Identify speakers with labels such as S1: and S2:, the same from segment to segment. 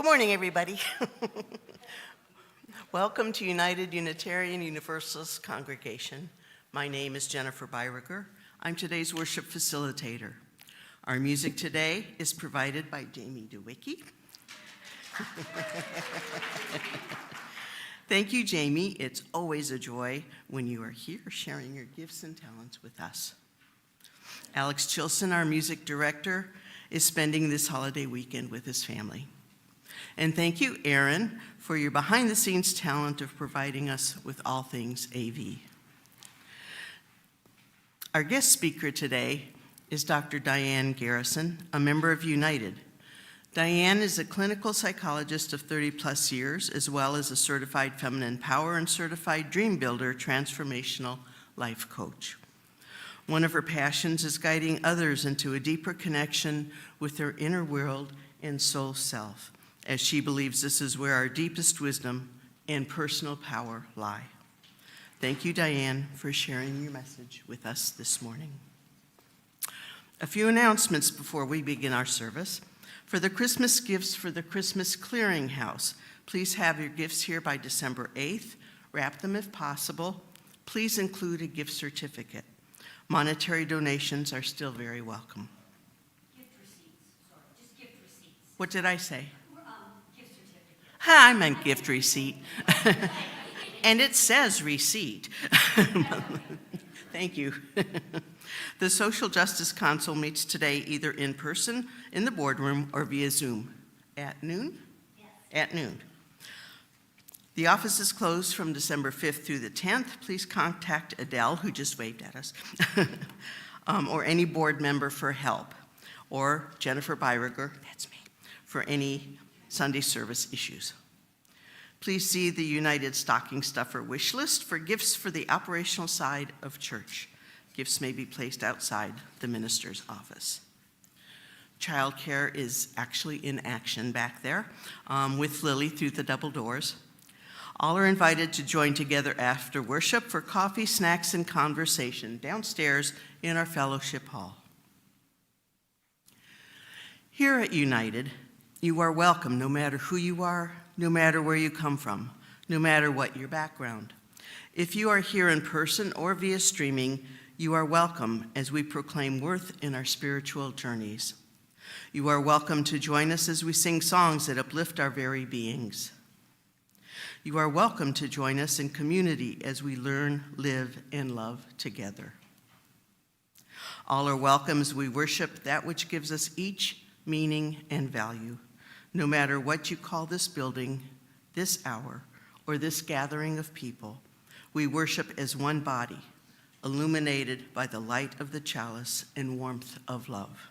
S1: morning, everybody. Welcome to United Unitarian Universalist Congregation. My name is Jennifer Byriger. I'm today's worship facilitator. Our music today is provided by Jamie DeWicki. Thank you, Jamie. It's always a joy when you are here sharing your gifts and talents with us. Alex Chilson, our music director, is spending this holiday weekend with his family. And thank you, Aaron, for your behind-the-scenes talent of providing us with all things AV. Our guest speaker today is Dr. Diane Garrison, a member of United. Diane is a clinical psychologist of 30-plus years, as well as a certified feminine power and certified dream builder, transformational life coach. One of her passions is guiding others into a deeper connection with their inner world and soul self, as she believes this is where our deepest wisdom and personal power lie. Thank you, Diane, for sharing your message with us this morning. A few announcements before we begin our service. For the Christmas gifts for the Christmas Clearinghouse, please have your gifts here by December 8th. Wrap them if possible. Please include a gift certificate. Monetary donations are still very welcome.
S2: Gift receipts, sorry, just gift receipts.
S1: What did I say?
S2: Gift certificate.
S1: I meant gift receipt. And it says receipt. Thank you. The Social Justice Council meets today either in person in the boardroom or via Zoom. At noon?
S2: Yes.
S1: At noon. The office is closed from December 5th through the 10th. Please contact Adele, who just waved at us, or any board member for help, or Jennifer Byriger, that's me, for any Sunday service issues. Please see the United Stocking Stuffer wish list for gifts for the operational side of church. Gifts may be placed outside the minister's office. Childcare is actually in action back there with Lily through the double doors. All are invited to join together after worship for coffee, snacks, and conversation downstairs in our fellowship hall. Here at United, you are welcome no matter who you are, no matter where you come from, no matter what your background. If you are here in person or via streaming, you are welcome as we proclaim worth in our spiritual journeys. You are welcome to join us as we sing songs that uplift our very beings. You are welcome to join us in community as we learn, live, and love together. All are welcome as we worship that which gives us each meaning and value. No matter what you call this building, this hour, or this gathering of people, we worship as one body, illuminated by the light of the chalice and warmth of love.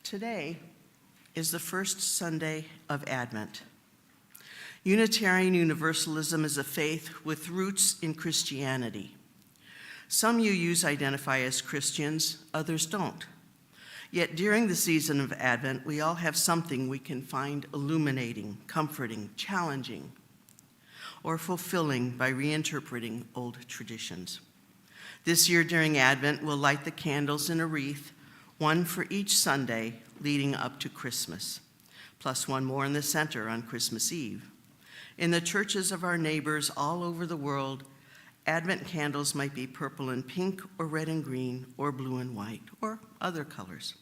S1: Today is the first Sunday of Advent. Unitarian Universalism is a faith with roots in Christianity. Some UUs identify as Christians, others don't. Yet during the season of Advent, we all have something we can find illuminating, comforting, challenging, or fulfilling by reinterpreting old traditions. This year during Advent, we'll light the candles in a wreath, one for each Sunday leading up to Christmas, plus one more in the center on Christmas Eve. In the churches of our neighbors all over the world, Advent candles might be purple and pink, or red and green, or blue and white, or other colors.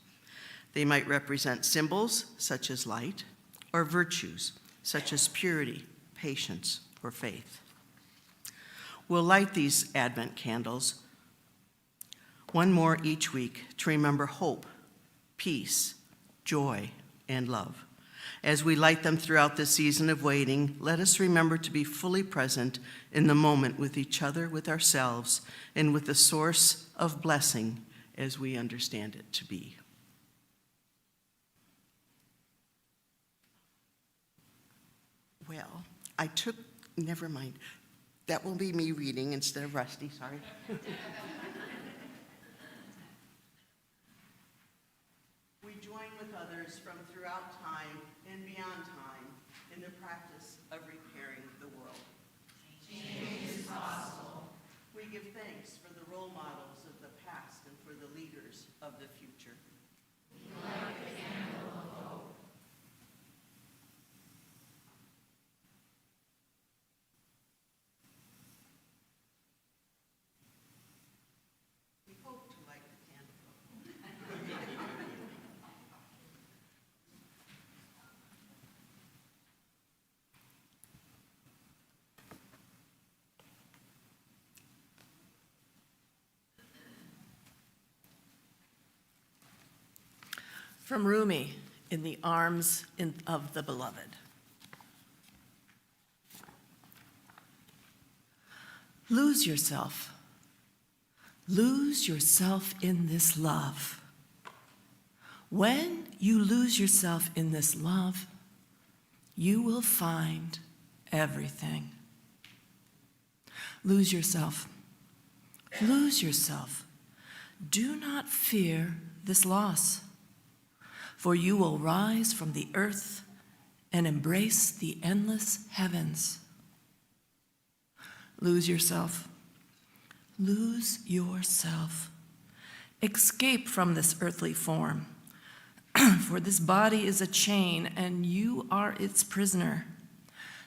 S1: They might represent symbols such as light, or virtues such as purity, patience, or faith. We'll light these Advent candles, one more each week, to remember hope, peace, joy, and love. As we light them throughout the season of waiting, let us remember to be fully present in the moment with each other, with ourselves, and with the source of blessing as we understand it to be. Well, never mind. That will be me reading instead of Rusty, sorry. We join with others from throughout time and beyond time in the practice of repairing the world.
S2: Change is possible.
S1: We give thanks for the role models of the past and for the leaders of the future.
S2: We light the candle
S3: From Rumi, In the Arms of the Beloved. Lose yourself. Lose yourself in this love. When you lose yourself in this love, you will find everything. Lose yourself. Lose yourself. Do not fear this loss, for you will rise from the earth and embrace the endless heavens. Lose yourself. Lose yourself. Escape from this earthly form, for this body is a chain and you are its prisoner.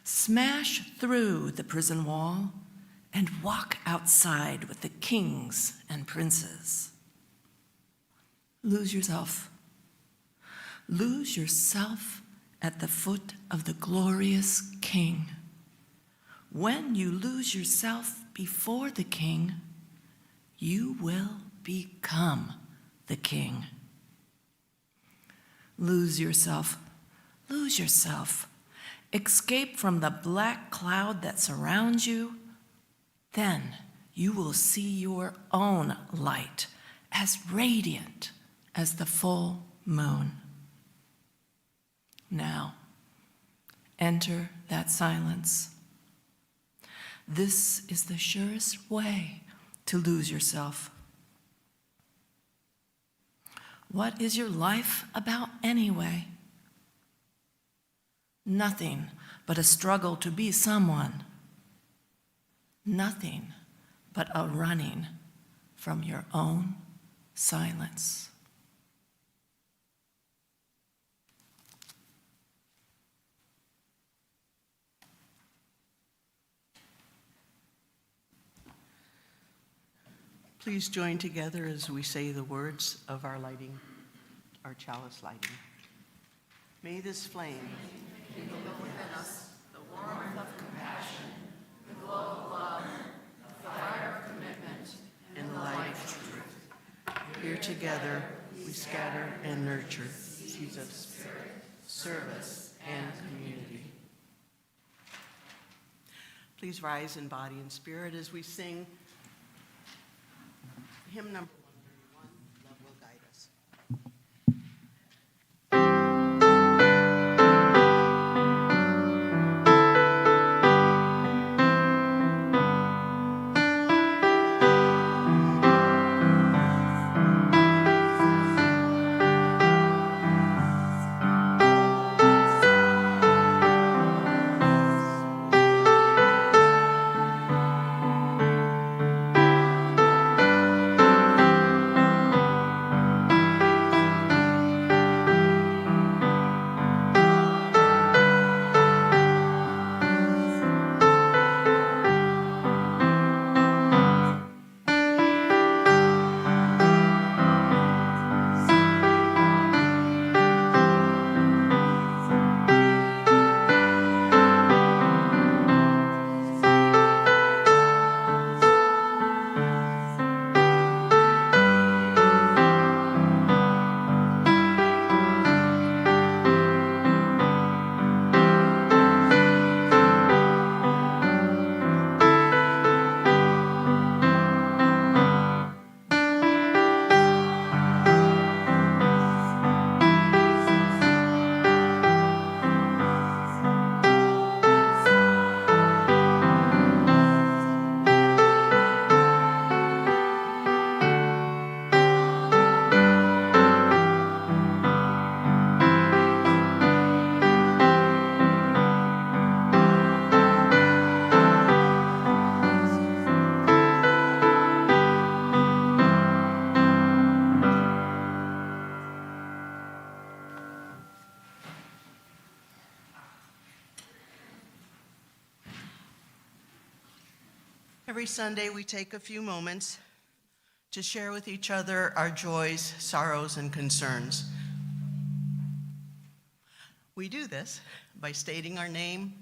S3: Smash through the prison wall and walk outside with the kings and princes. Lose yourself. Lose yourself at the foot of the glorious King. When you lose yourself before the King, you will become the King. Lose yourself. Lose yourself. Escape from the black cloud that surrounds you. Then you will see your own light as radiant as the full moon. Now, enter that silence. This is the surest way to lose yourself. What is your life about anyway? Nothing but a struggle to be someone. Nothing but a running from your own silence.
S1: Please join together as we say the words of our lighting, our chalice lighting. May this flame
S3: Kindle within us the warmth of compassion, the glow of love, the fire of commitment,
S1: and the light of truth. Here together we scatter and nurture seeds of spirit, service, and community. Please rise in body and spirit as we sing hymn number 131, Love Will Guide Us. Every Sunday, we take a few moments to share with each other our joys, sorrows, and concerns. We do this by stating our name,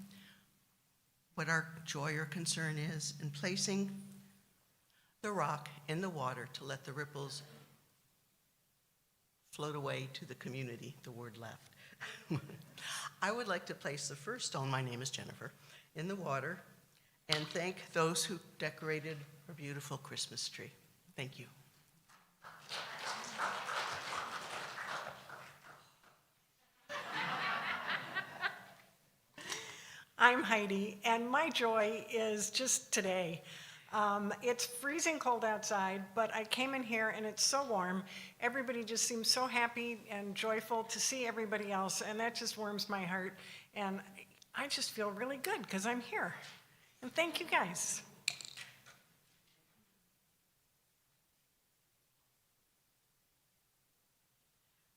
S1: what our joy or concern is, and placing the rock in the water to let the ripples flow float away to the community, the word left. I would like to place the first stone, my name is Jennifer, in the water and thank those who decorated our beautiful Christmas tree. Thank you.
S4: I'm Heidi, and my joy is just today. It's freezing cold outside, but I came in here and it's so warm. Everybody just seems so happy and joyful to see everybody else, and that just warms my heart. And I just feel really good because I'm here. And thank you guys.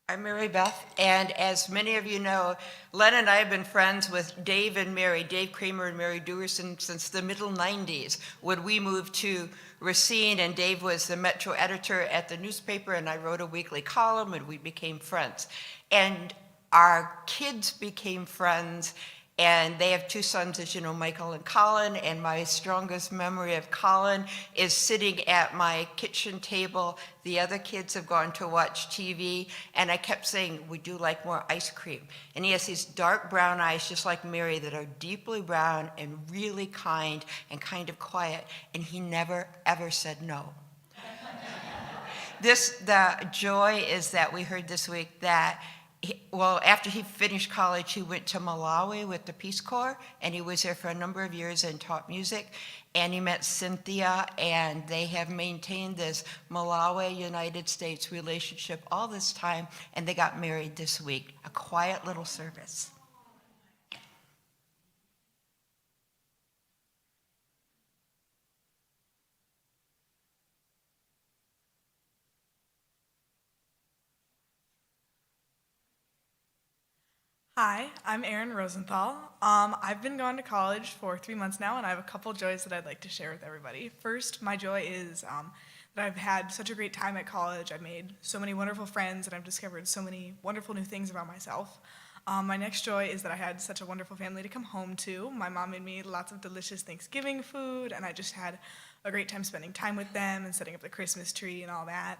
S5: I'm Mary Beth, and as many of you know, Len and I have been friends with Dave and Mary, Dave Kramer and Mary Duerson, since the middle 90s, when we moved to Racine, and Dave was the Metro editor at the newspaper, and I wrote a weekly column, and we became friends. And our kids became friends, and they have two sons, as you know, Michael and Colin, and my strongest memory of Colin is sitting at my kitchen table. The other kids have gone to watch TV, and I kept saying, would you like more ice cream? And he has these dark brown eyes, just like Mary, that are deeply brown and really kind and kind of quiet, and he never, ever said no. The joy is that we heard this week that after he finished college, he went to Malawi with the Peace Corps, and he was there for a number of years and taught music. And he met Cynthia, and they have maintained this Malawi-United States relationship all this time, and they got married this week. A quiet little service.
S6: Hi, I'm Erin Rosenthal. I've been going to college for 3 months now, and I have a couple joys that I'd like to share with everybody. First, my joy is that I've had such a great time at college. I've made so many wonderful friends, and I've discovered so many wonderful new things about myself. My next joy is that I had such a wonderful family to come home to. My mom made me lots of delicious Thanksgiving food, and I just had a great time spending time with them and setting up the Christmas tree and all that.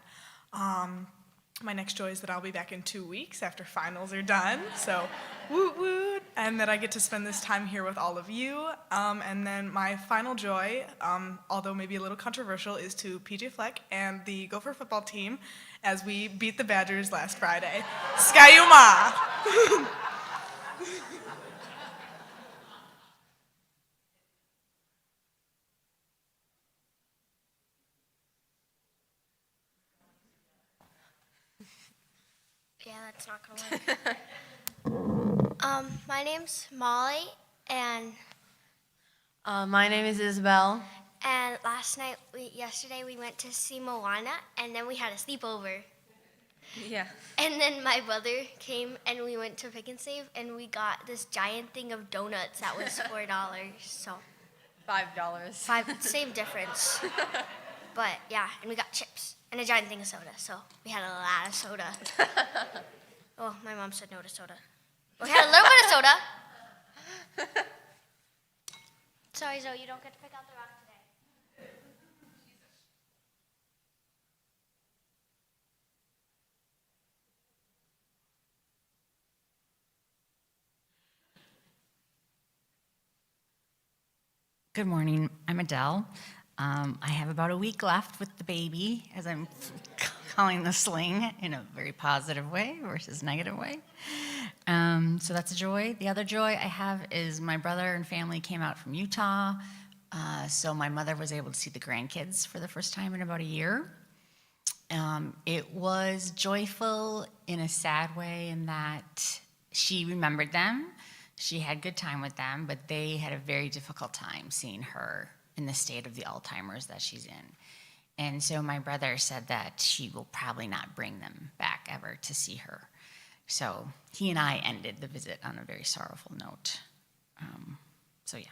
S6: My next joy is that I'll be back in 2 weeks after finals are done, so woot woot, and that I get to spend this time here with all of you. And then my final joy, although maybe a little controversial, is to PJ Fleck and the Gopher football team as we beat the Badgers last Friday. Skayuma!
S7: Yeah, that's not gonna work. My name's Molly, and
S8: My name is Isabel.
S7: yesterday we went to see Moana, and then we had a sleepover.
S8: Yeah.
S7: And then my brother came, and we went to Pick and Save, and we got this giant thing of donuts that was $4. So
S8: $5.
S7: same difference. But yeah, and we got chips and a giant thing of soda. So we had a lot of soda. Oh, my mom said no to soda. We had a little bit of soda. Sorry, Zoe, you don't get to pick out the rock today.
S9: Good morning. I'm Adele. I have about a week left with the baby, as I'm calling the sling in a very positive way versus negative way. So that's a joy. The other joy I have is my brother and family came out from Utah, so my mother was able to see the grandkids for the first time in about a year. It was joyful in a sad way in that she remembered them. She had good time with them, but they had a very difficult time seeing her in the state of the Alzheimer's that she's in. And so my brother said that she will probably not bring them back ever to see her. So he and I ended the visit on a very sorrowful note. So yeah.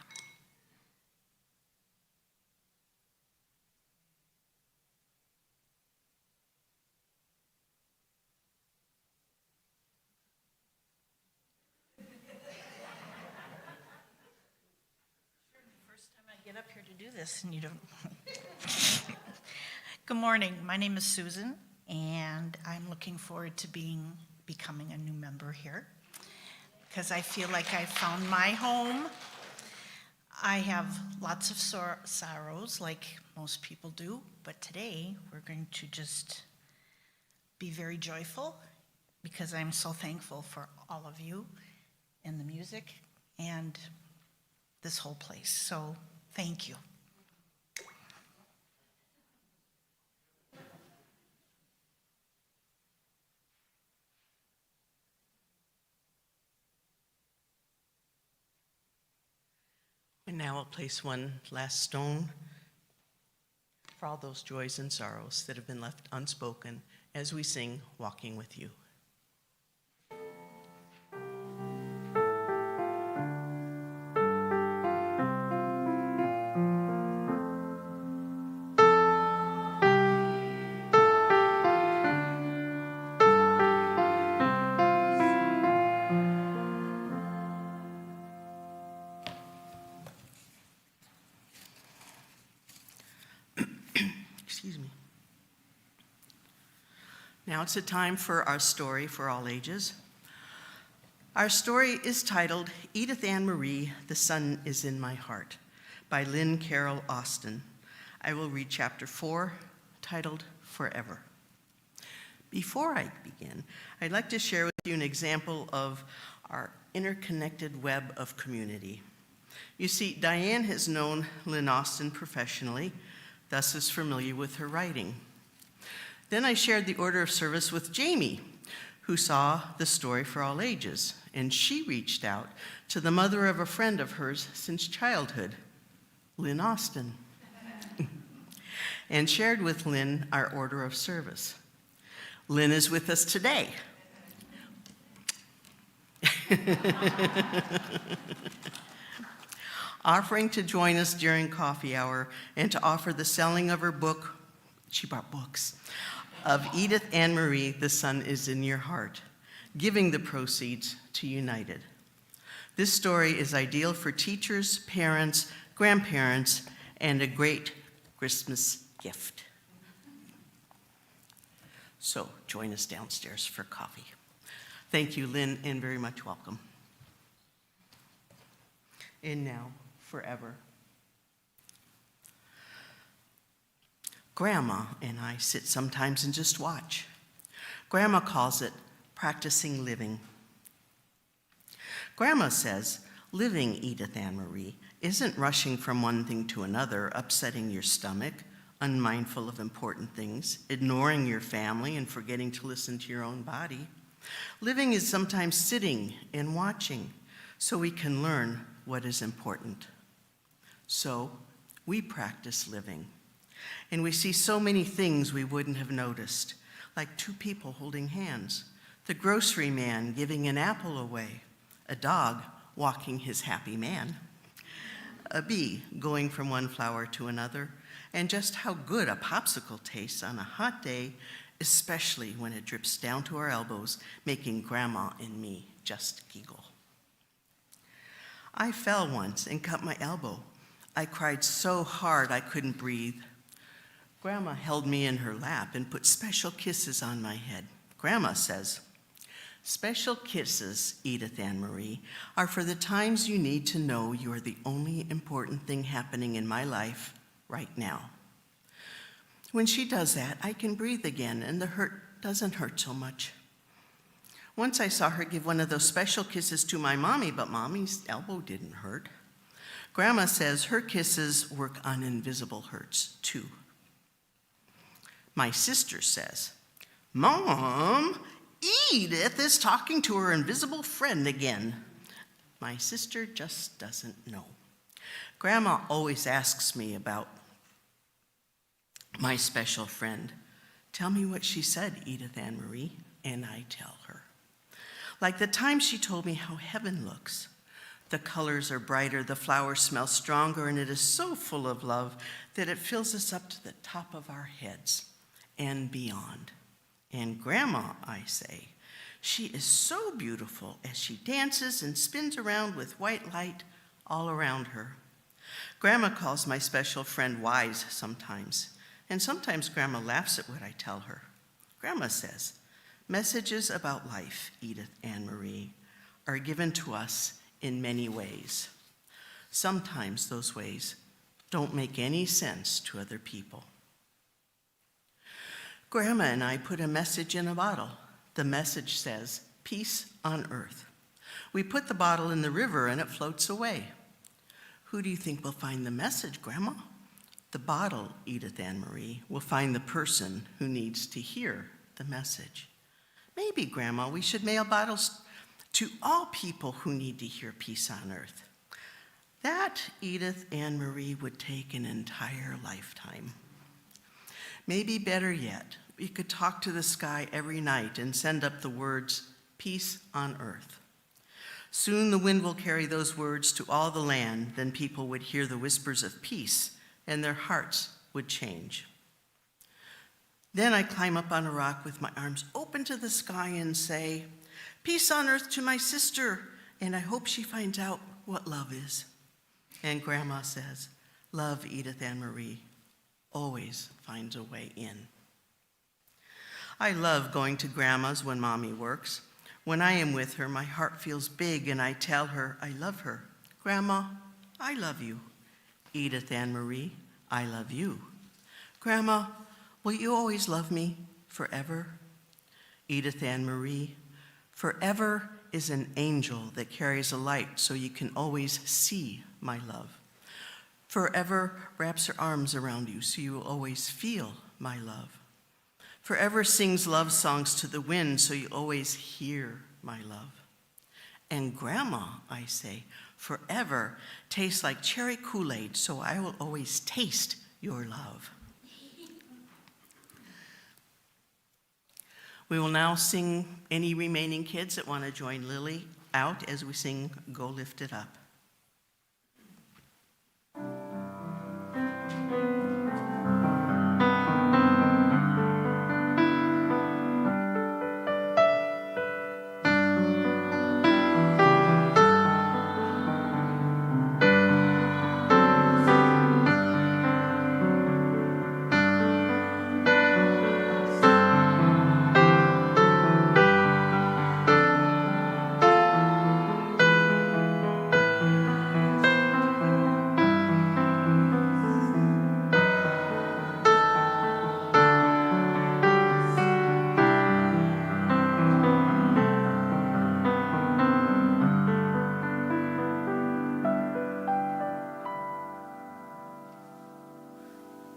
S10: Get up here to do this and you don't. Good morning. My name is Susan, and I'm looking forward to becoming a new member here because I feel like I found my home. I have lots of sorrows like most people do, but today we're going to just be very joyful because I'm so thankful for all of you and the music and this whole place. So thank you.
S1: And now I'll place one last stone for all those joys and sorrows that have been left unspoken as we sing Walking with You. Excuse me. Now it's a time for our story for all ages. Our story is titled Edith Ann Marie, The Sun is in My Heart, by Lynn Carroll Austin. I will read chapter 4, titled Forever. Before I begin, I'd like to share with you an example of our interconnected web of community. You see, Diane has known Lynn Austin professionally, thus is familiar with her writing. Then I shared the order of service with Jamie, who saw the story for all ages, and she reached out to the mother of a friend of hers since childhood, Lynn Austin, and shared with Lynn our order of service. Lynn is with us today. Offering to join us during coffee hour and to offer the selling of her book, she brought books, of Edith Ann Marie, The Sun is in Your Heart, giving the proceeds to United. This story is ideal for teachers, parents, grandparents, and a great Christmas gift. So join us downstairs for coffee. Thank you, Lynn, and very much welcome. And now, forever. Grandma and I sit sometimes and just watch. Grandma calls it practicing living. Grandma says, living, Edith Ann Marie, isn't rushing from one thing to another, upsetting your stomach, unmindful of important things, ignoring your family and forgetting to listen to your own body. Living is sometimes sitting and watching so we can learn what is important. So we practice living. And we see so many things we wouldn't have noticed, like two people holding hands, the grocery man giving an apple away, a dog walking his happy man, a bee going from one flower to another, and just how good a popsicle tastes on a hot day, especially when it drips down to our elbows, making Grandma and me just giggle. I fell once and cut my elbow. I cried so hard I couldn't breathe. Grandma held me in her lap and put special kisses on my head. Grandma says, special kisses, Edith Ann Marie, are for the times you need to know you are the only important thing happening in my life right now. When she does that, I can breathe again and the hurt doesn't hurt so much. Once I saw her give one of those special kisses to my mommy, but Mommy's elbow didn't hurt. Grandma says her kisses work on invisible hurts too. My sister says, Mom, Edith is talking to her invisible friend again. My sister just doesn't know. Grandma always asks me about my special friend. Tell me what she said, Edith Ann Marie, and I tell her. Like the time she told me how heaven looks. The colors are brighter, the flowers smell stronger, and it is so full of love that it fills us up to the top of our heads and beyond. And Grandma, I say, she is so beautiful as she dances and spins around with white light all around her. Grandma calls my special friend wise sometimes, and sometimes Grandma laughs at what I tell her. Grandma says, messages about life, Edith Ann Marie, are given to us in many ways. Sometimes those ways don't make any sense to other people. Grandma and I put a message in a bottle. The message says, peace on earth. We put the bottle in the river and it floats away. Who do you think will find the message, Grandma? The bottle, Edith Ann Marie, will find the person who needs to hear the message. Maybe, Grandma, we should mail bottles to all people who need to hear peace on earth. That, Edith Ann Marie, would take an entire lifetime. Maybe better yet, we could talk to the sky every night and send up the words, peace on earth. Soon the wind will carry those words to all the land, then people would hear the whispers of peace and their hearts would change. Then I climb up on a rock with my arms open to the sky and say, peace on earth to my sister, and I hope she finds out what love is. And Grandma says, love, Edith Ann Marie, always finds a way in. I love going to Grandma's when Mommy works. When I am with her, my heart feels big and I tell her I love her. Grandma, I love you. Edith Ann Marie, I love you. Grandma, will you always love me forever? Edith Ann Marie, forever is an angel that carries a light so you can always see my love. Forever wraps her arms around you so you will always feel my love. Forever sings love songs to the wind so you always hear my love. And Grandma, I say, forever tastes like cherry Kool-Aid so I will always taste your love. We will now sing any remaining kids that want to join Lily out as we sing Go Lift It Up.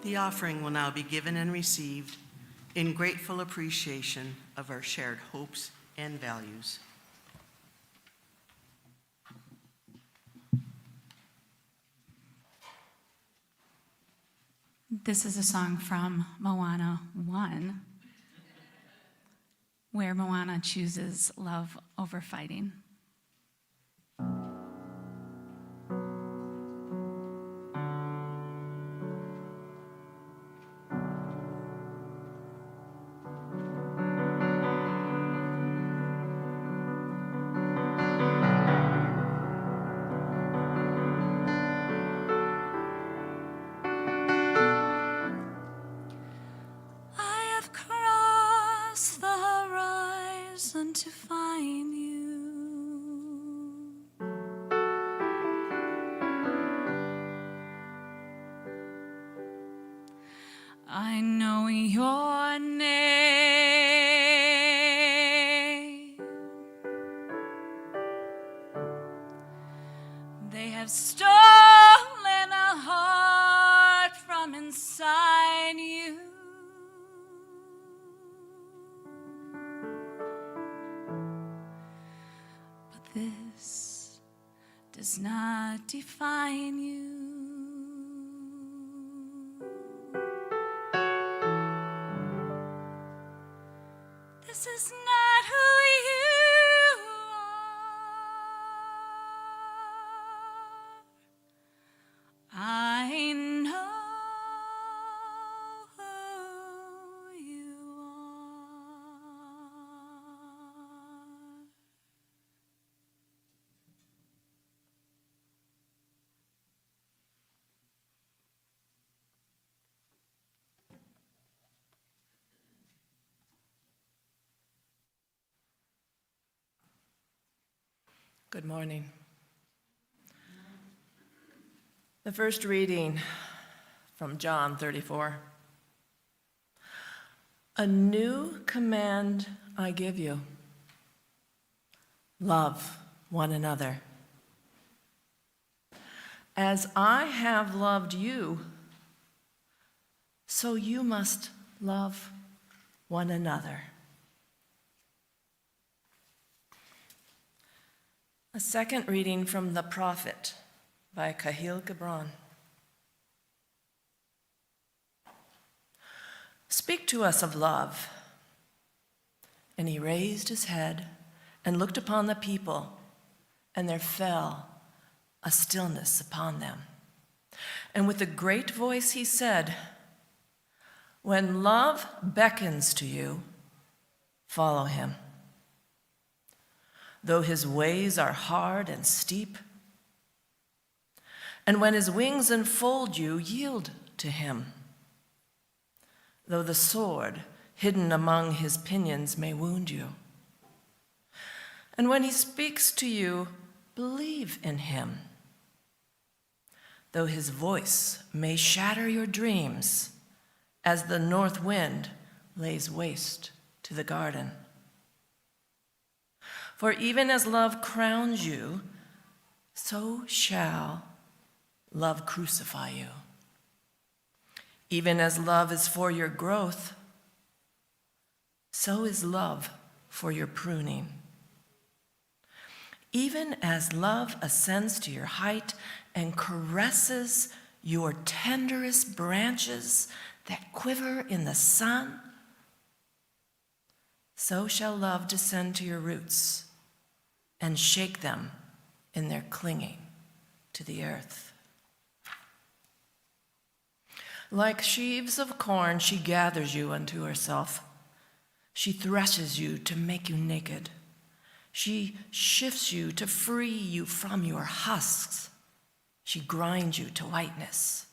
S1: The offering will now be given and received in grateful appreciation of our shared hopes and values.
S11: This is a song from Moana 1, where Moana chooses love over fighting. To find you, I know your name. They have stolen a heart from inside you. This does not define you. This is not who you are. I know who you are.
S3: Good morning. The first reading from John 34. A new command I give you. Love one another. As I have loved you, so you must love one another. A second reading from The Prophet by Kahil Gibran. Speak to us of love. And he raised his head and looked upon the people, and there fell a stillness upon them. And with a great voice he said, when love beckons to you, follow him. Though his ways are hard and steep, and when his wings enfold you, yield to him. Though the sword hidden among his pinions may wound you, and when he speaks to you, believe in him. Though his voice may shatter your dreams, as the north wind lays waste to the garden. For even as love crowns you, so shall love crucify you. Even as love is for your growth, so is love for your pruning. Even as love ascends to your height and caresses your tenderest branches that quiver in the sun, so shall love descend to your roots and shake them in their clinging to the earth. Like sheaves of corn, she gathers you unto herself. She threshes you to make you naked. She shifts you to free you from your husks. She grinds you to whiteness.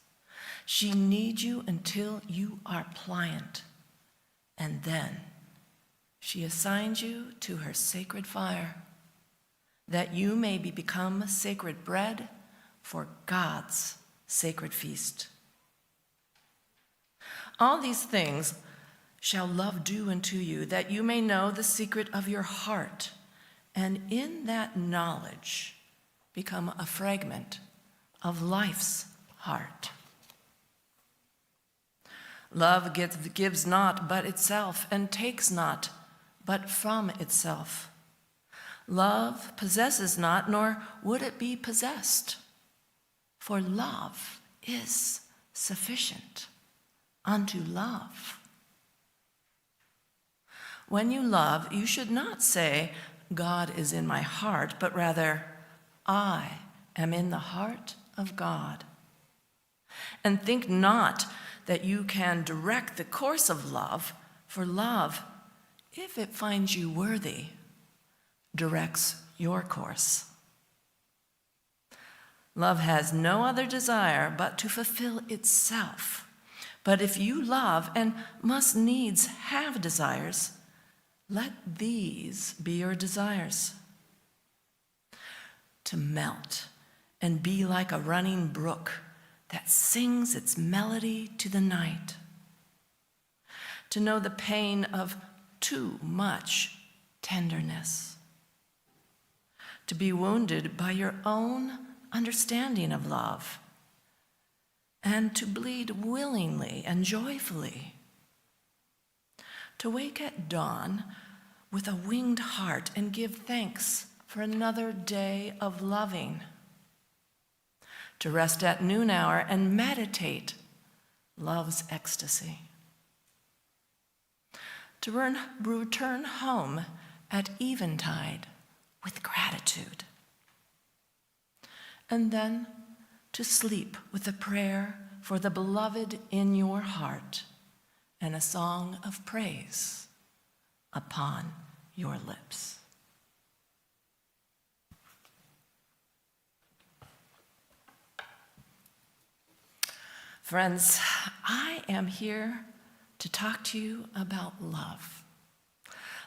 S3: She kneads you until you are pliant, and then she assigns you to her sacred fire, that you may become sacred bread for God's sacred feast. All these things shall love do unto you, that you may know the secret of your heart, and in that knowledge become a fragment of life's heart. Love gives not but itself, and takes not but from itself. Love possesses not, nor would it be possessed. For love is sufficient unto love. When you love, you should not say, God is in my heart, but rather, I am in the heart of God. And think not that you can direct the course of love, for love, if it finds you worthy, directs your course. Love has no other desire but to fulfill itself. But if you love and must needs have desires, let these be your desires: to melt and be like a running brook that sings its melody to the night, to know the pain of too much tenderness, to be wounded by your own understanding of love, and to bleed willingly and joyfully, to wake at dawn with a winged heart and give thanks for another day of loving, to rest at noon hour and meditate love's ecstasy, to return home at eventide with gratitude, and then to sleep with a prayer for the beloved in your heart and a song of praise upon your lips. Friends, I am here to talk to you about love.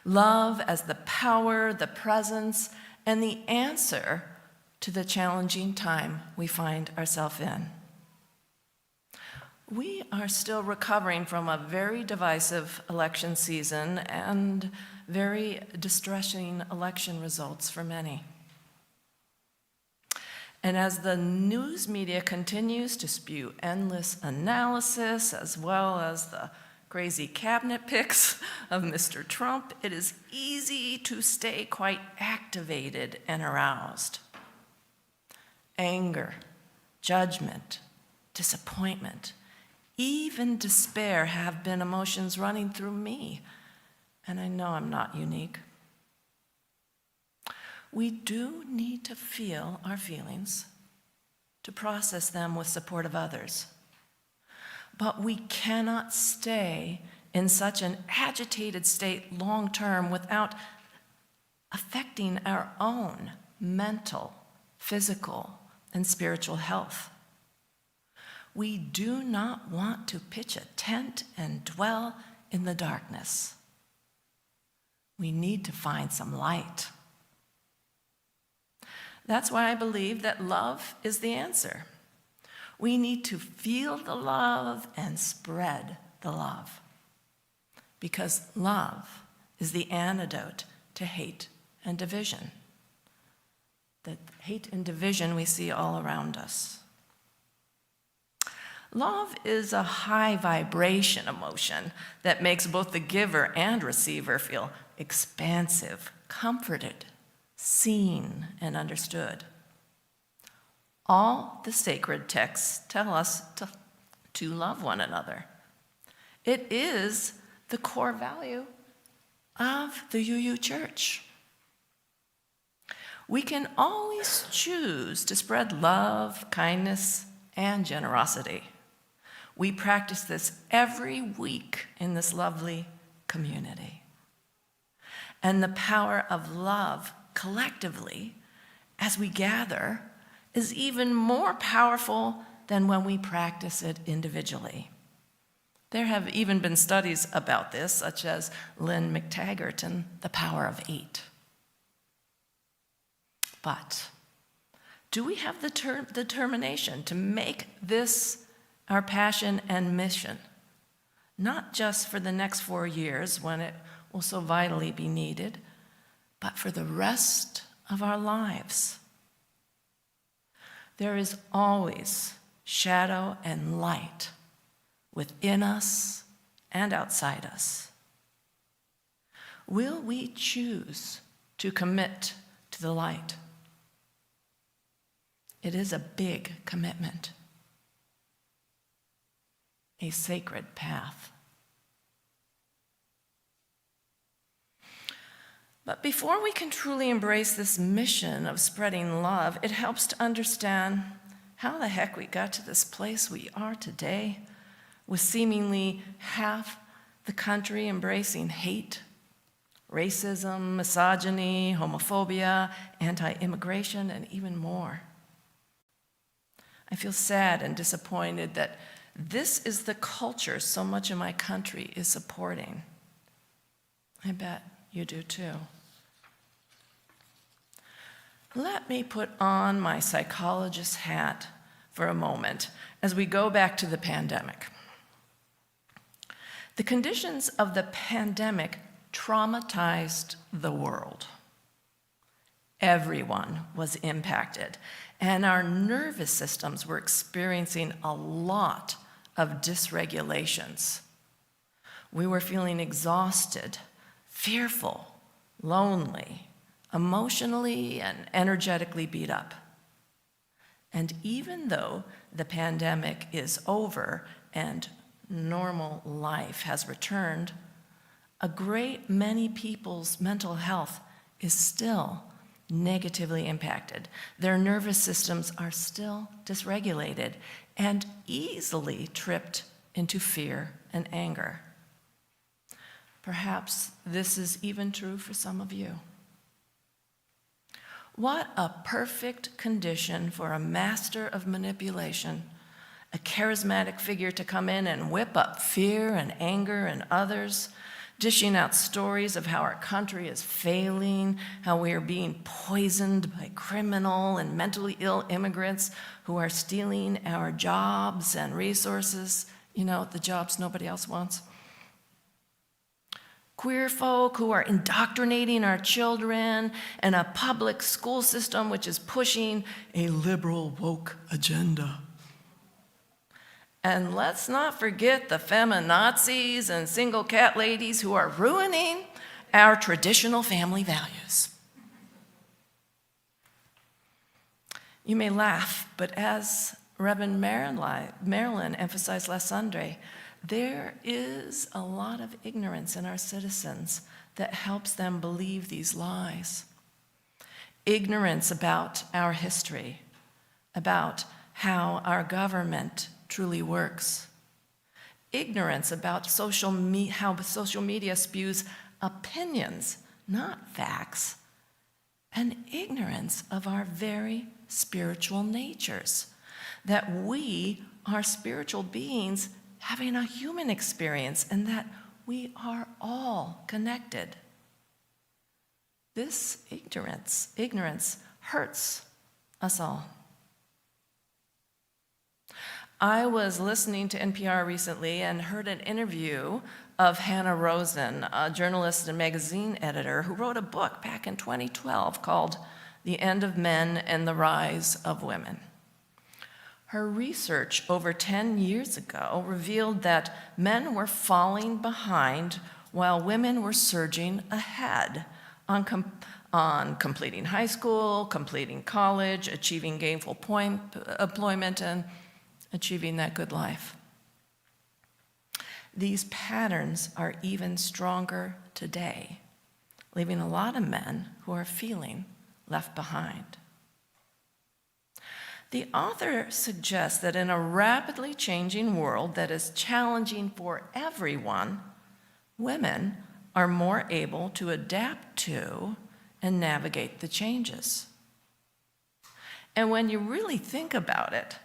S3: Love as the power, the presence, and the answer to the challenging time we find ourselves in. We are still recovering from a very divisive election season and very distressing election results for many. And as the news media continues to spew endless analysis as well as the crazy cabinet picks of Mr. Trump, it is easy to stay quite activated and aroused. Anger, judgment, disappointment, even despair have been emotions running through me, and I know I'm not unique. We do need to feel our feelings, to process them with support of others. But we cannot stay in such an agitated state long term without affecting our own mental, physical, and spiritual health. We do not want to pitch a tent and dwell in the darkness. We need to find some light. That's why I believe that love is the answer. We need to feel the love and spread the love, because love is the antidote to hate and division. The hate and division we see all around us. Love is a high vibration emotion that makes both the giver and receiver feel expansive, comforted, seen, and understood. All the sacred texts tell us to love one another. It is the core value of the UU Church. We can always choose to spread love, kindness, and generosity. We practice this every week in this lovely community. And the power of love collectively, as we gather, is even more powerful than when we practice it individually. There have even been studies about this, such as Lynn McTaggart and The Power of 8. But do we have the determination to make this our passion and mission, not just for the next 4 years when it will so vitally be needed, but for the rest of our lives? There is always shadow and light within us and outside us. Will we choose to commit to the light? It is a big commitment, a sacred path. But before we can truly embrace this mission of spreading love, it helps to understand how the heck we got to this place we are today, with seemingly half the country embracing hate, racism, misogyny, homophobia, anti-immigration, and even more. I feel sad and disappointed that this is the culture so much of my country is supporting. I bet you do too. Let me put on my psychologist hat for a moment as we go back to the pandemic. The conditions of the pandemic traumatized the world. Everyone was impacted, and our nervous systems were experiencing a lot of dysregulations. We were feeling exhausted, fearful, lonely, emotionally and energetically beat up. And even though the pandemic is over and normal life has returned, a great many people's mental health is still negatively impacted. Their nervous systems are still dysregulated and easily tripped into fear and anger. Perhaps this is even true for some of you. What a perfect condition for a master of manipulation, a charismatic figure to come in and whip up fear and anger in others, dishing out stories of how our country is failing, how we are being poisoned by criminal and mentally ill immigrants who are stealing our jobs and resources, the jobs nobody else wants. Queer folk who are indoctrinating our children, and a public school system which is pushing a liberal woke agenda. And let's not forget the feminazis and single cat ladies who are ruining our traditional family values. You may laugh, but as Reverend Marilyn emphasized last Sunday, there is a lot of ignorance in our citizens that helps them believe these lies. Ignorance about our history, about how our government truly works. Ignorance about how social media spews opinions, not facts. And ignorance of our very spiritual natures, that we are spiritual beings having a human experience, and that we are all connected. This ignorance hurts us all. I was listening to NPR recently and heard an interview of Hannah Rosen, a journalist and magazine editor who wrote a book back in 2012 called The End of Men and the Rise of Women. Her research over 10 years ago revealed that men were falling behind while women were surging ahead on completing high school, completing college, achieving gainful employment, and achieving that good life. These patterns are even stronger today, leaving a lot of men who are feeling left behind. The author suggests that in a rapidly changing world that is challenging for everyone, women are more able to adapt to and navigate the changes. And when you really think about it,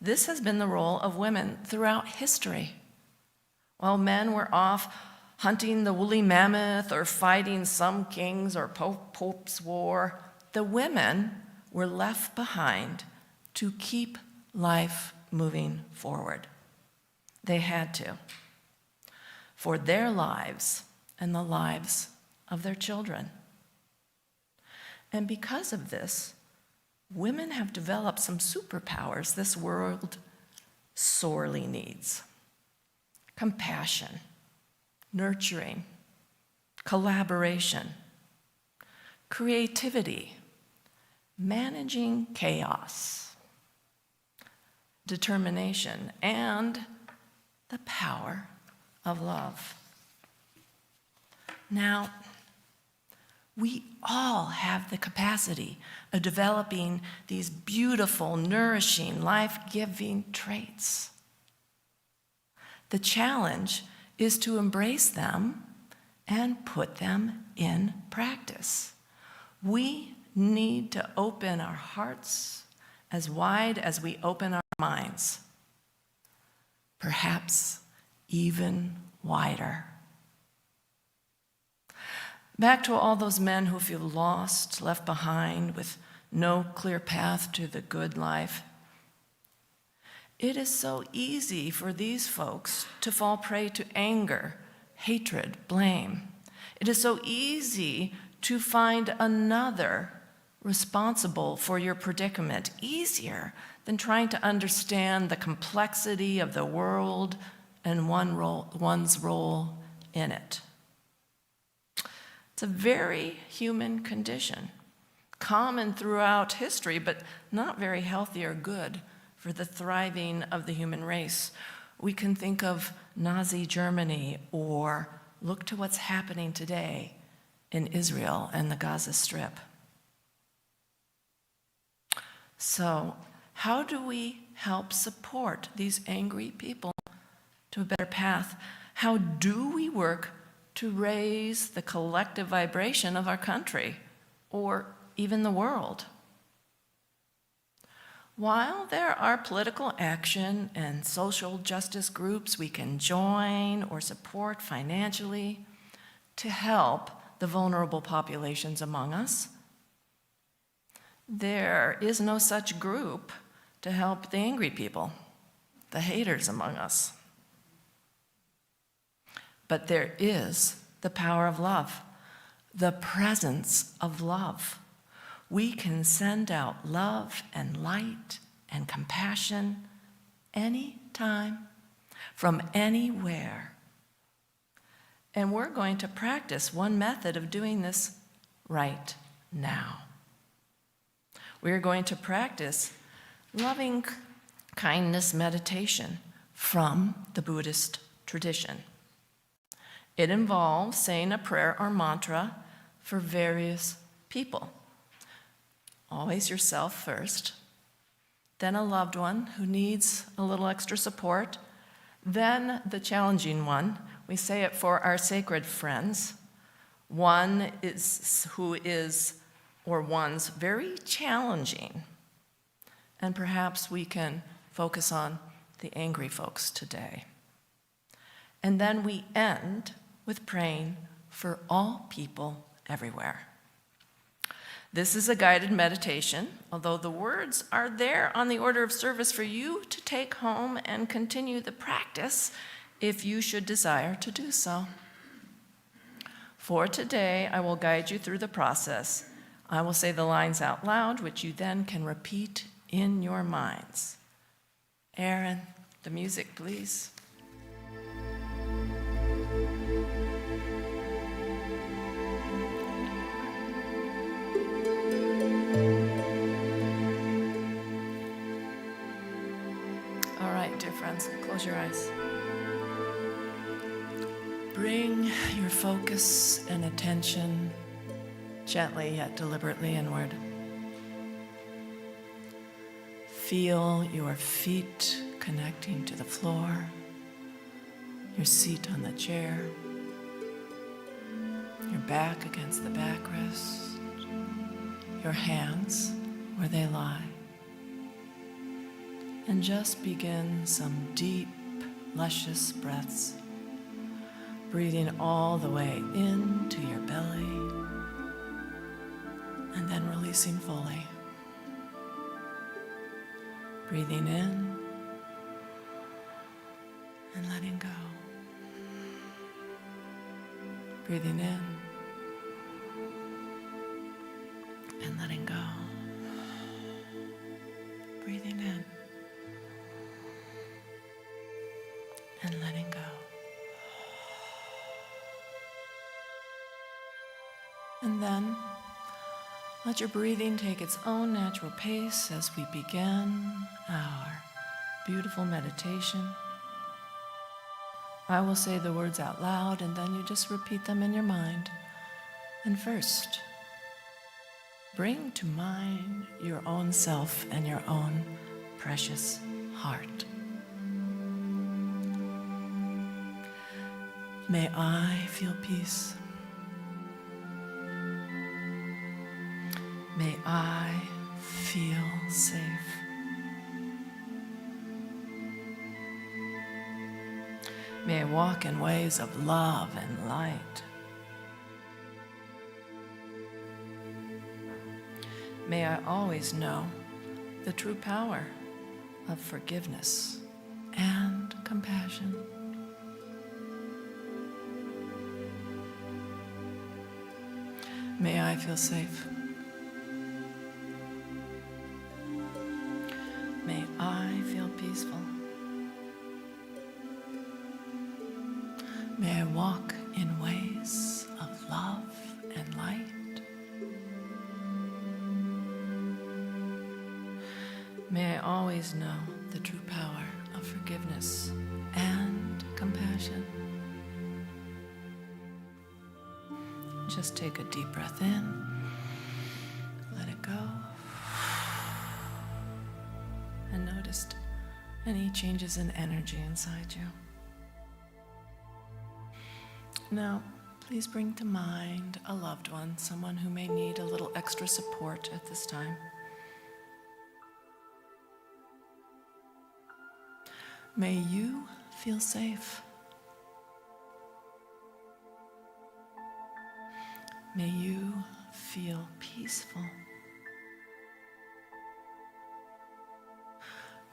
S3: this has been the role of women throughout history. While men were off hunting the woolly mammoth or fighting some king's or pope's war, the women were left behind to keep life moving forward. They had to, for their lives and the lives of their children. And because of this, women have developed some superpowers this world sorely needs: compassion, nurturing, collaboration, creativity, managing chaos, determination, and the power of love. Now, we all have the capacity of developing these beautiful, nourishing, life-giving traits. The challenge is to embrace them and put them in practice. We need to open our hearts as wide as we open our minds, perhaps even wider. Back to all those men who feel lost, left behind, with no clear path to the good life. It is so easy for these folks to fall prey to anger, hatred, blame. It is so easy to find another responsible for your predicament, easier than trying to understand the complexity of the world and one's role in it. It's a very human condition, common throughout history, but not very healthy or good for the thriving of the human race. We can think of Nazi Germany, or look to what's happening today in Israel and the Gaza Strip. So, how do we help support these angry people to a better path? How do we work to raise the collective vibration of our country, or even the world? While there are political action and social justice groups we can join or support financially, to help the vulnerable populations among us. There is no such group to help the angry people, the haters among us. But there is the power of love, the presence of love. We can send out love and light and compassion anytime, from anywhere. And we're going to practice one method of doing this right now. We're going to practice loving kindness meditation from the Buddhist tradition. It involves saying a prayer or mantra for various people. Always yourself first, then a loved one who needs a little extra support, then the challenging one. We say it for our sacred friends. One is who is or one's very challenging. And perhaps we can focus on the angry folks today. And then we end with praying for all people everywhere. This is a guided meditation, although the words are there on the order of service for you to take home and continue the practice if you should desire to do so. For today, I will guide you through the process. I will say the lines out loud, which you then can repeat in your minds. Aaron, the music, please. All right, dear friends, close your eyes. Bring your focus and attention gently yet deliberately inward. Feel your feet connecting to the floor, your seat on the chair, your back against the backrest, your hands where they lie. And just begin some deep, luscious breaths, breathing all the way into your belly and then releasing fully. Breathing in and letting go. Breathing in and letting go. Breathing in and letting go. And then let your breathing take its own natural pace as we begin our beautiful meditation. I will say the words out loud and then you just repeat them in your mind. And first, bring to mind your own self and your own precious heart. May I feel peace. May I feel safe. May I walk in ways of love and light. May I always know the true power of forgiveness and compassion. May I feel safe. May I feel peaceful. May I walk in ways of love and light. May I always know the true power of forgiveness and compassion. Just take a deep breath in, let it go, and notice any changes in energy inside you. Now, please bring to mind a loved one, someone who may need a little extra support at this time. May you feel safe. May you feel peaceful.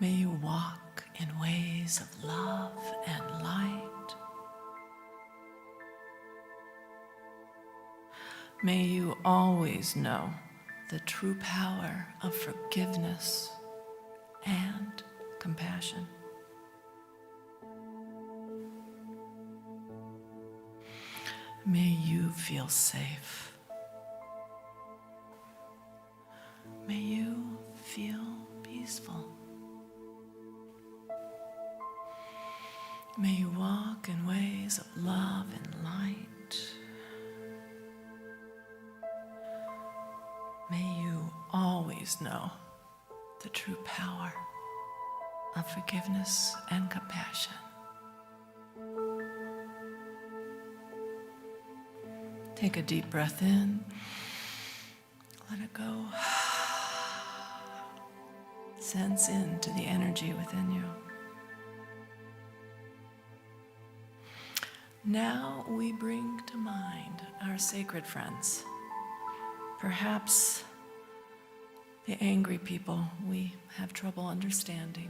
S3: May you walk in ways of love and light. May you always know the true power of forgiveness and compassion. May you feel safe. May you feel peaceful. May you walk in ways of love and light. May you always know the true power of forgiveness and compassion. Take a deep breath in. Let it go. Sense into the energy within you. Now we bring to mind our sacred friends. Perhaps the angry people we have trouble understanding,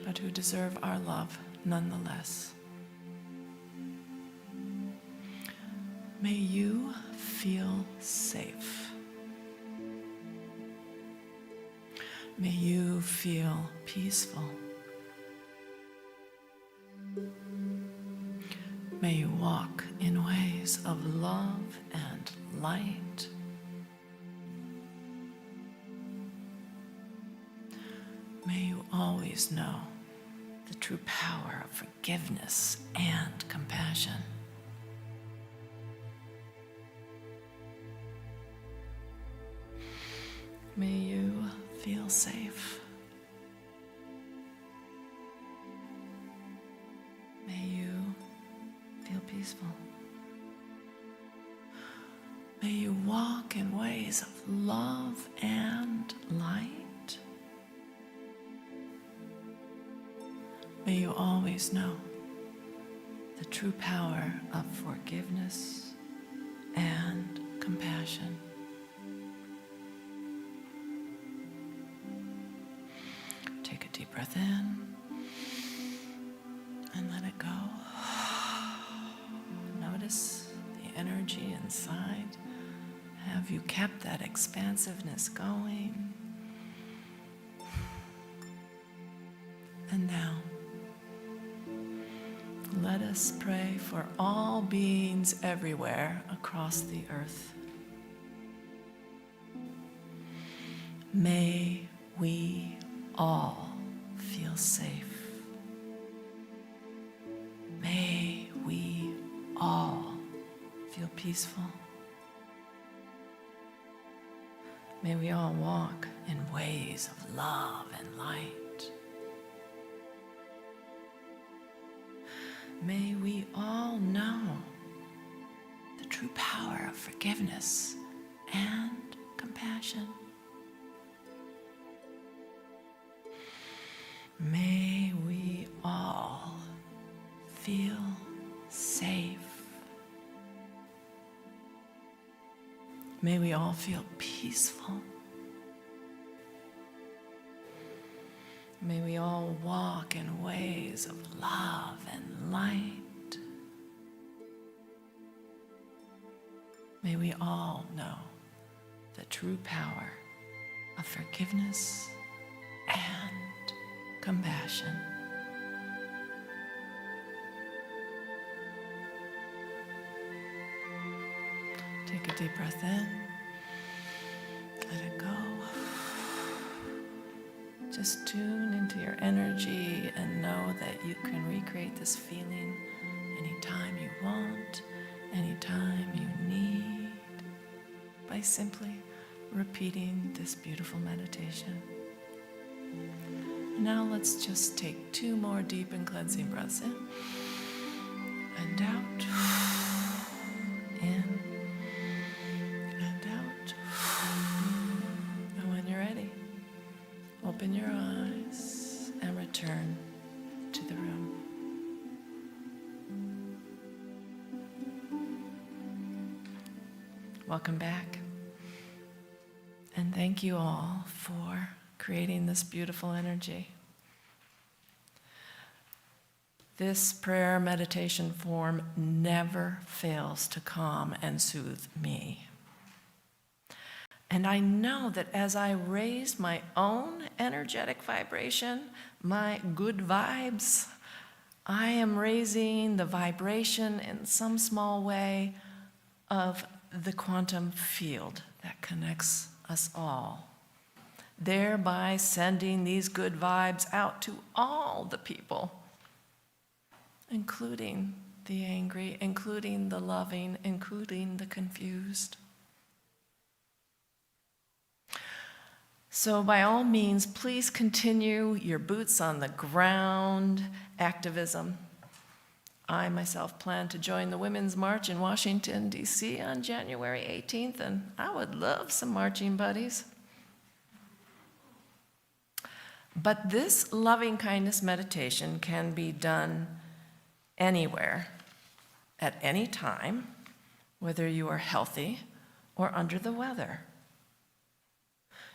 S3: but who deserve our love nonetheless. May you feel safe. May you feel peaceful. May you walk in ways of love and light. May you always know the true power of forgiveness and compassion. May you feel safe. May you feel peaceful. May you walk in ways of love and light. May you always know the true power of forgiveness and compassion. Take a deep breath in and let it go. Notice the energy inside. Have you kept that expansiveness going? And now, let us pray for all beings everywhere across the earth. May we all feel safe. May we all feel peaceful. May we all walk in ways of love and light. May we all know the true power of forgiveness and compassion. May we all feel safe. May we all feel peaceful. May we all walk in ways of love and light. May we all know the true power of forgiveness and compassion. Take a deep breath in. Let it go. Just tune into your energy and know that you can recreate this feeling anytime you want, anytime you need, by simply repeating this beautiful meditation. Now let's just take 2 more deep and cleansing breaths in and out. In and out. And when you're ready, open your eyes and return to the room. Welcome back. And thank you all for creating this beautiful energy. This prayer meditation form never fails to calm and soothe me. And I know that as I raise my own energetic vibration, my good vibes, I am raising the vibration in some small way of the quantum field that connects us all, thereby sending these good vibes out to all the people, including the angry, including the loving, including the confused. So by all means, please continue your boots on the ground activism. I myself plan to join the Women's March in Washington, D.C. on January 18th, and I would love some marching buddies. But this loving kindness meditation can be done anywhere, at any time, whether you are healthy or under the weather.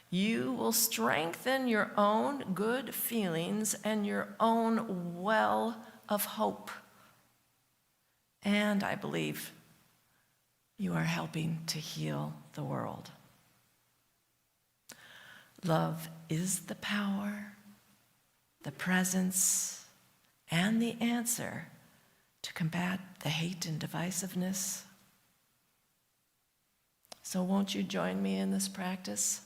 S3: You will strengthen your own good feelings and your own well of hope. And I believe you are helping to heal the world. Love is the power, the presence, and the answer to combat the hate and divisiveness. So won't you join me in this practice?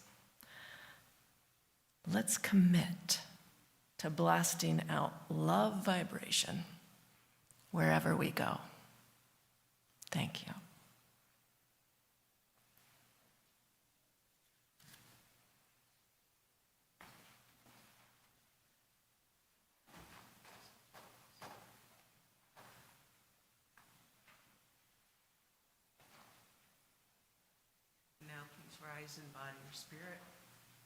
S3: Let's commit to blasting out love vibration wherever we go. Thank you.
S1: Now please rise in body or spirit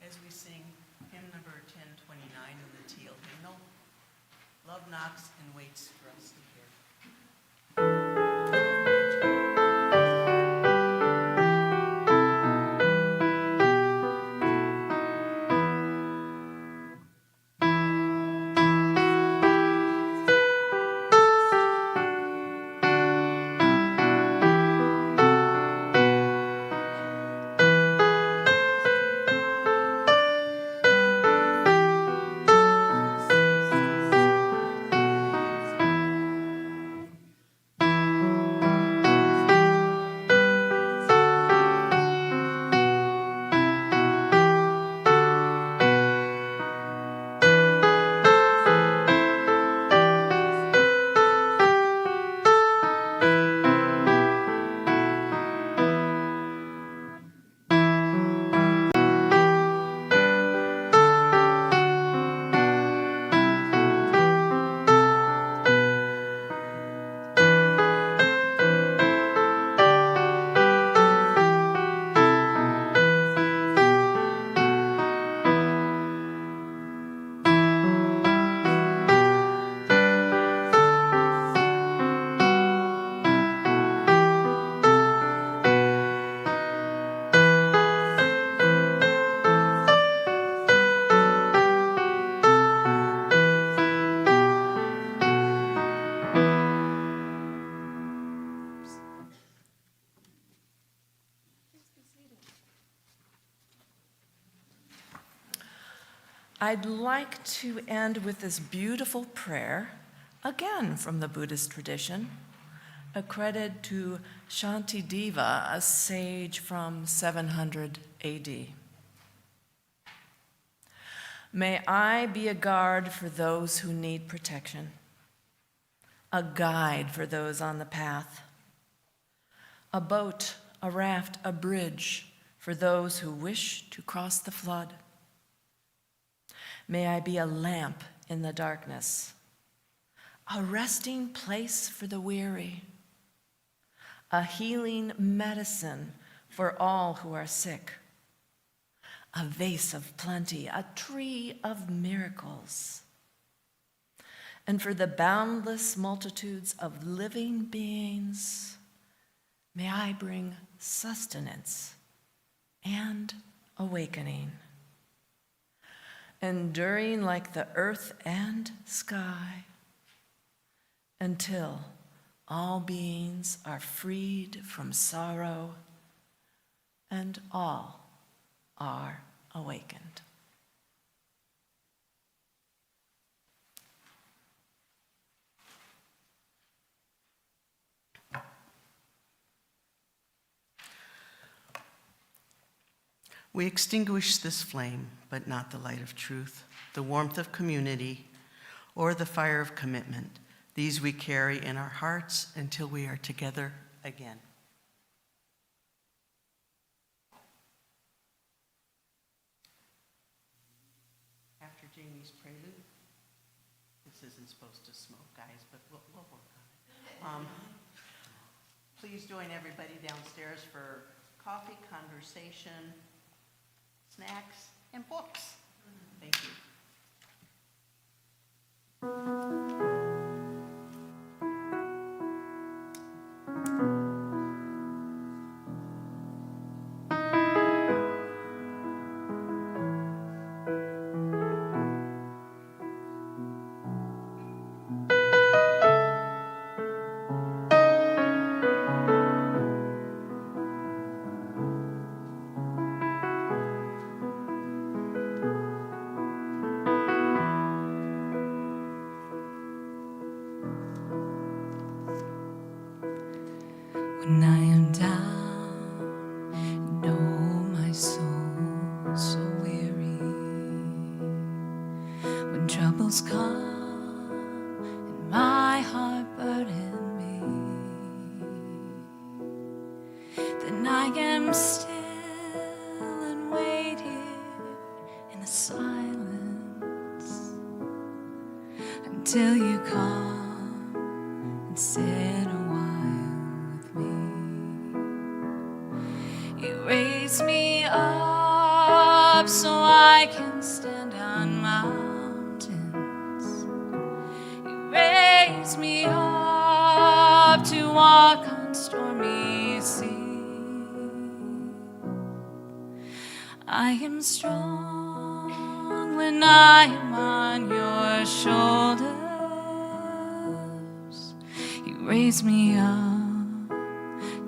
S1: as we sing hymn number 1029 in the Teal hymnal. Love knocks and waits for us to hear.
S3: I'd like to end with this beautiful prayer, again from the Buddhist tradition, accredited to Shantideva, a sage from 700 AD. May I be a guard for those who need protection, a guide for those on the path, a boat, a raft, a bridge for those who wish to cross the flood. May I be a lamp in the darkness, a resting place for the weary, a healing medicine for all who are sick, a vase of plenty, a tree of miracles, and for the boundless multitudes of living beings, May I bring sustenance and awakening, enduring like the earth and sky, until all beings are freed from sorrow and all are awakened.
S1: We extinguish this flame, but not the light of truth, the warmth of community, or the fire of commitment. These we carry in our hearts until we are together again. After Jamie's prelude, this isn't supposed to smoke, guys, but we'll work on it. Please join everybody downstairs for coffee, conversation, snacks, and books. Thank you.
S11: When I am down and oh my soul so weary, when troubles come and my heart burden me, then I am still and wait here in the silence until you come and sit a while with me. You raise me up so I can stand on mountains. You raise me up to walk on stormy seas. I am strong when I am on your shoulders. You raise me up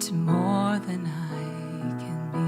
S11: to more than I can be.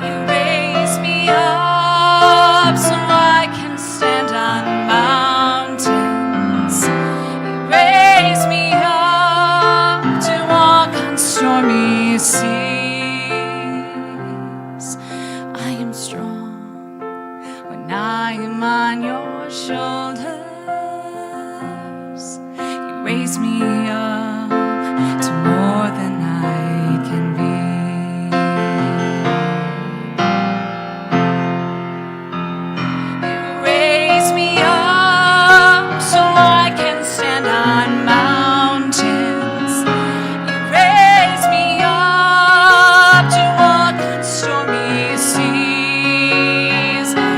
S11: You raise me up so I can stand on mountains. You raise me up to walk on stormy seas. I am strong when I am on your shoulders. You raise me up to more than I can be. You raise me up so I can stand on mountains. You raise me up to walk on stormy seas. I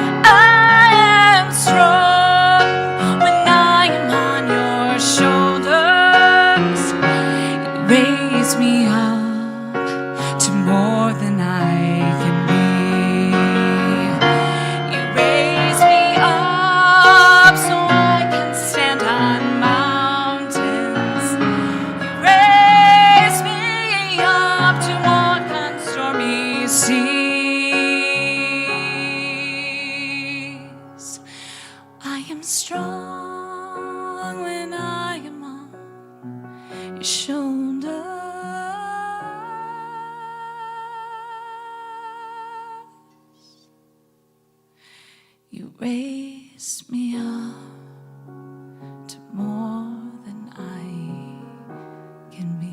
S11: am strong when I am on your shoulders. You raise me up to more than I can be. You raise me up so I can stand on mountains. You raise me up to walk on stormy seas. I am strong when I am on your shoulders. You raise me up to more than I can be.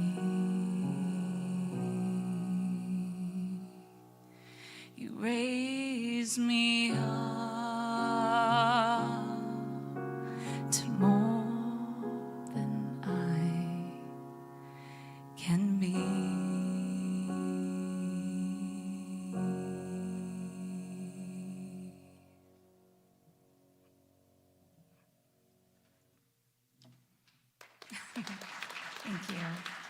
S9: Thank you.